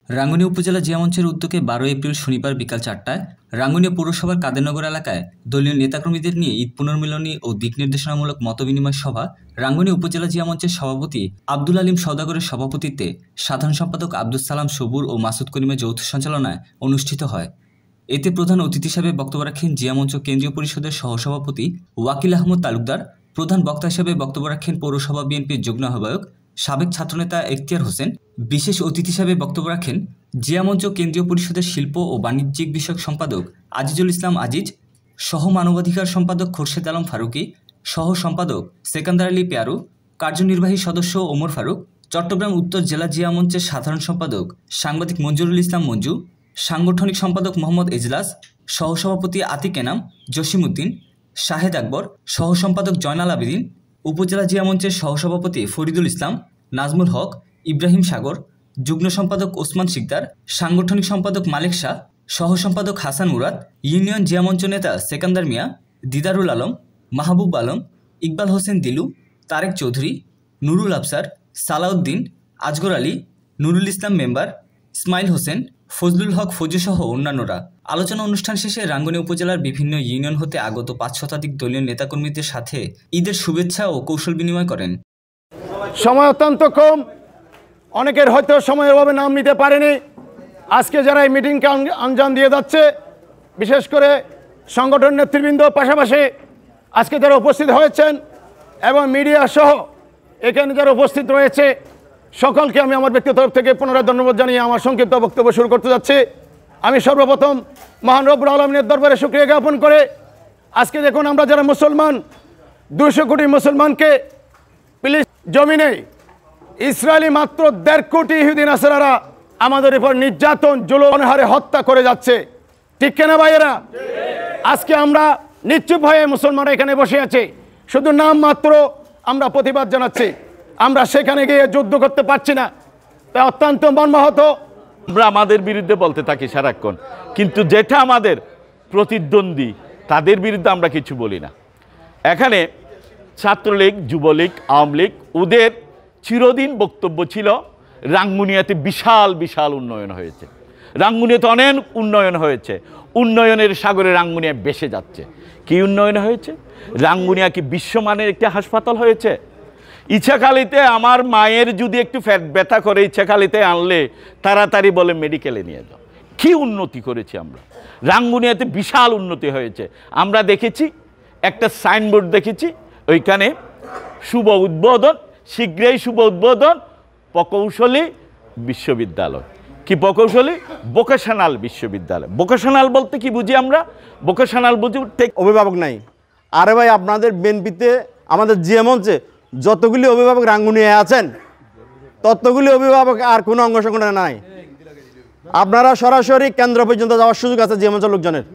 রাঙ্গুনিয়া উপজেলা জিয়া মঞ্চের উদ্যোগে 12 এপ্রিল শনিবার বিকাল 4টায় রাঙ্গুনিয়া পৌরসভার কাদেরনগর এলাকায় দলীয় নেতাকর্মীদের নিয়ে ঈদ পুনর্মিলনী ও দিক নির্দেশনামূলক মতবিনিময় সভা রাঙ্গুনিয়া উপজেলা জিয়া মঞ্চের সভাপতি আব্দুল আলিম সওদাগরের সভাপতিত্বে সাধারণ সম্পাদক আব্দুস সালাম সবুর ও মাসুদ করিমের যৌথ সঞ্চালনায় অনুষ্ঠিত হয়। এতে প্রধান অতিথি হিসেবে বক্তব্য রাখেন জিয়া মঞ্চ কেন্দ্রীয় পরিষদের সহসভাপতি ওয়াকিল আহমদ তালুকদার। প্রধান বক্তা হিসেবে বক্তব্য রাখেন পৌরসভা বিএনপির যুগ্ম আহ্বায়ক সাবেক ছাত্রনেতা এখতিয়ার হোসেন। বিশেষ অতিথি হিসেবে বক্তব্য রাখেন জিয়া মঞ্চ কেন্দ্রীয় পরিষদের শিল্প ও বাণিজ্যিক বিষয়ক সম্পাদক আজিজুল ইসলাম আজিজ, সহ মানবাধিকার সম্পাদক খোরশেদ আলম ফারুকি, সহ সম্পাদক সেকান্দার আলী পেয়ারু, কার্যনির্বাহী সদস্য ওমর ফারুক, চট্টগ্রাম উত্তর জেলা জিয়া মঞ্চের সাধারণ সম্পাদক সাংবাদিক মঞ্জুরুল ইসলাম মঞ্জু, সাংগঠনিক সম্পাদক মোহাম্মদ এজলাস, সহসভাপতি আতিক এনাম, জসিমউদ্দিন, শাহেদ আকবর, সহ সম্পাদক জয়নাল আবেদিন, উপজেলা জিয়া মঞ্চের সহসভাপতি ফরিদুল ইসলাম, নাজমুল হক, ইব্রাহিম সাগর, যুগ্ম সম্পাদক ওসমান শিকদার, সাংগঠনিক সম্পাদক মালিক শাহ, সহ সম্পাদক হাসান মুরাদ, ইউনিয়ন জিয়া মঞ্চ নেতা সেকান্দার মিয়া, দিদারুল আলম, মাহবুব আলম, ইকবাল হোসেন দিলু, তারেক চৌধুরী, নুরুল আফসার, সালাউদ্দিন, আজগর আলী, নুরুল ইসলাম মেম্বার, ইসমাইল হোসেন, ফজলুল হক ফজুসহ অন্যান্যরা। আলোচনা অনুষ্ঠান শেষে রাঙ্গুনিয়া উপজেলার বিভিন্ন ইউনিয়ন হতে আগত 5 শতাধিক দলীয় নেতাকর্মীদের সাথে ঈদের শুভেচ্ছা ও কৌশল বিনিময় করেন। সময় অত্যন্ত কম, অনেকের হয়তো সময়ের অভাবে নাম নিতে পারেনি। আজকে যারা এই মিটিংকে আঞ্জাম দিয়ে যাচ্ছে, বিশেষ করে সংগঠন নেতৃবৃন্দ, পাশাপাশি আজকে যারা উপস্থিত হয়েছেন এবং মিডিয়া সহ এখানে যারা উপস্থিত রয়েছে, সকলকে আমি আমার ব্যক্তিগত তরফ থেকে পুনরায় ধন্যবাদ জানিয়ে আমার সংক্ষিপ্ত বক্তব্য শুরু করতে যাচ্ছি। আমি সর্বপ্রথম মহান রব্বুল আলামিনের দরবারে শুকরিয়া জ্ঞাপন করে আজকে দেখুন আমরা যারা মুসলমান 200 কোটি মুসলমানকে প্লিজ জমিনে ইসরায়েলি মাত্র 1.5 কোটি ইহুদি নাসারারা আমাদের উপর নির্যাতন জুলুম হারে হত্যা করে যাচ্ছে। ঠিক কেনা ভাইয়েরা? আজকে আমরা নিশ্চুপ হয়ে মুসলমানরা এখানে বসে আছে, শুধু নাম মাত্র আমরা প্রতিবাদ জানাচ্ছি। আমরা সেখানে গিয়ে যুদ্ধ করতে পারছি না, তাই অত্যন্ত মর্মাহত। আমরা আমাদের বিরুদ্ধে বলতে থাকি সারাক্ষণ, কিন্তু যেটা আমাদের প্রতিদ্বন্দ্বী তাদের বিরুদ্ধে আমরা কিছু বলি না। এখানে ছাত্রলীগ, যুবলীগ, আওয়ামী লীগ, ওদের চিরদিন বক্তব্য ছিল রাঙ্গুনিয়াতে বিশাল বিশাল উন্নয়ন হয়েছে, রাঙ্গুনিয়াতে অনেক উন্নয়ন হয়েছে, উন্নয়নের সাগরে রাঙ্গুনিয়া ভেসে যাচ্ছে। কি উন্নয়ন হয়েছে? রাঙ্গুনিয়া কি বিশ্বমানের একটি হাসপাতাল হয়েছে? ইচ্ছাখালীতে আমার মায়ের যদি একটু ফ্যাট ব্যথা করে ইচ্ছাখালীতে আনলে তাড়াতাড়ি বলে মেডিকেলে নিয়ে যাও। কি উন্নতি করেছি আমরা? রাঙ্গুনিয়াতে বিশাল উন্নতি হয়েছে। আমরা দেখেছি একটা সাইনবোর্ড দেখেছি, ওইখানে শুভ উদ্বোধন, শীঘ্রই শুভ উদ্বোধন প্রকৌশলী বিশ্ববিদ্যালয়। কি প্রকৌশলী? ভোকেশনাল বিশ্ববিদ্যালয়। ভোকেশনাল বলতে কি বুঝি আমরা? ভোকেশনাল বুঝি ঠিক অভিভাবক নাই। আরে ভাই, আপনাদের বিএনপিতে আমাদের জিয়া মঞ্চে যতগুলি অভিভাবক রাঙ্গুনিয়ায় আছেন ততগুলি অভিভাবক আর কোনো অঙ্গ সংগঠনে নাই। আপনারা সরাসরি কেন্দ্র পর্যন্ত যাওয়ার সুযোগ আছে জিয়া মঞ্চের লোকজনের,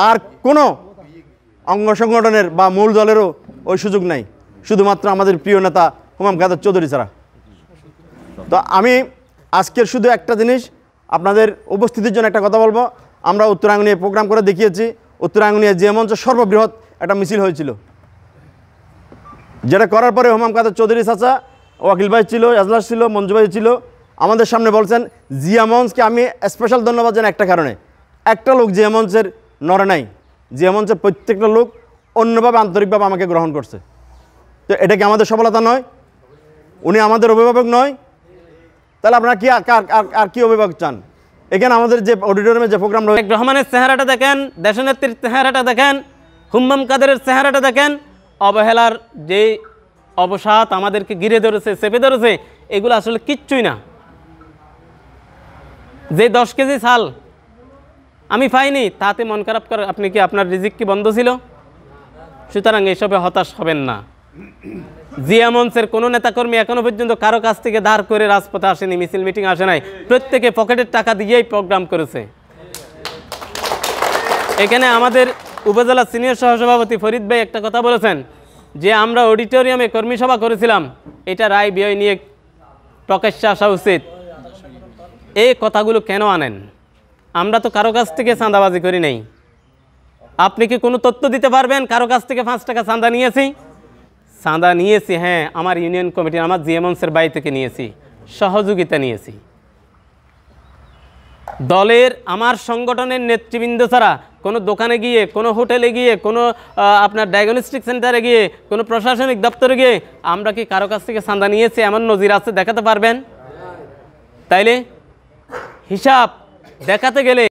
আর কোনো অঙ্গ সংগঠনের বা মূল দলেরও ওই সুযোগ নাই, শুধুমাত্র আমাদের প্রিয় নেতা হুমাম কাদের চৌধুরী ছাড়া। তো আমি আজকের শুধু একটা জিনিস আপনাদের উপস্থিতির জন্য একটা কথা বলবো। আমরা উত্তর রাঙ্গুনিয়ায় প্রোগ্রাম করে দেখিয়েছি, উত্তর রাঙ্গুনিয়া জিয়া মঞ্চ সর্ববৃহৎ একটা মিছিল হয়েছিল, যেটা করার পরে হুমাম কাদের চৌধুরী চাচা, ওয়াকিল ভাই ছিল, এজলাস ছিল, মঞ্জু ভাই ছিল, আমাদের সামনে বলছেন জিয়া মঞ্চকে আমি স্পেশাল ধন্যবাদ জানাই একটা কারণে, একটা লোক জিয়া মঞ্চের নড়ে নাই। জিয়া মঞ্চের প্রত্যেকটা লোক অন্যভাবে আন্তরিকভাবে আমাকে গ্রহণ করছে। তো এটা কি আমাদের সফলতা নয়? উনি আমাদের অভিভাবক নয়? তাহলে আপনারা কি আর কি অভিভাবক চান? এখানে আমাদের যে অডিটোরিয়ামে যে প্রোগ্রাম রয়েছে, রহমানের চেহারাটা দেখেন, দেশনেত্রীর চেহারাটা দেখেন, হুম্মাম কাদেরের চেহারাটা দেখেন, অবহেলার যে অবসাদ আমাদেরকে ঘিরে ধরেছে, চেপে ধরেছে, এগুলো আসলে কিচ্ছুই না। যে 10 কেজি চাল আমি পাইনি তাতে মন খারাপ করে আপনি কি? আপনার রিজিক কি বন্ধ ছিল? সুতরাং এসবে হতাশ হবেন না। জিয়া মঞ্চের কোনো নেতাকর্মী এখনো পর্যন্ত কারো কাছ থেকে ধার করে রাজপথে আসেনি, মিছিল মিটিং আসে নাই, প্রত্যেকে পকেটের টাকা দিয়েই প্রোগ্রাম করেছে। এখানে আমাদের উপজেলা সিনিয়র সহসভাপতি ফরিদ ভাই একটা কথা বলেছেন যে আমরা অডিটোরিয়ামে কর্মী সভা করেছিলাম, এটা রায় ব্যয় নিয়ে প্রকাশ্যে আসা উচিত। এই কথাগুলো কেন আনেন? আমরা তো কারো কাছ থেকে চাঁদাবাজি করি নাই। আপনি কি কোনো তথ্য দিতে পারবেন কারো কাছ থেকে 5 টাকা চাঁদা নিয়েছি? চাঁদা নিয়েছি, হ্যাঁ, আমার ইউনিয়ন কমিটির, আমার জিয়া মঞ্চের বাড়ি থেকে নিয়েছি, সহযোগিতা নিয়েছি। দলের আমার সংগঠনের নেতৃবৃন্দ ছাড়া কোনো দোকানে গিয়ে, কোনো হোটেলে গিয়ে, কোনো আপনার ডায়াগনস্টিক সেন্টারে গিয়ে, কোনো প্রশাসনিক দপ্তরে গিয়ে আমরা কি কারো কাছ থেকে চাঁদা নিয়েছি এমন নজির আছে? দেখাতে পারবেন? তাইলে হিসাব দেখাতে গেলে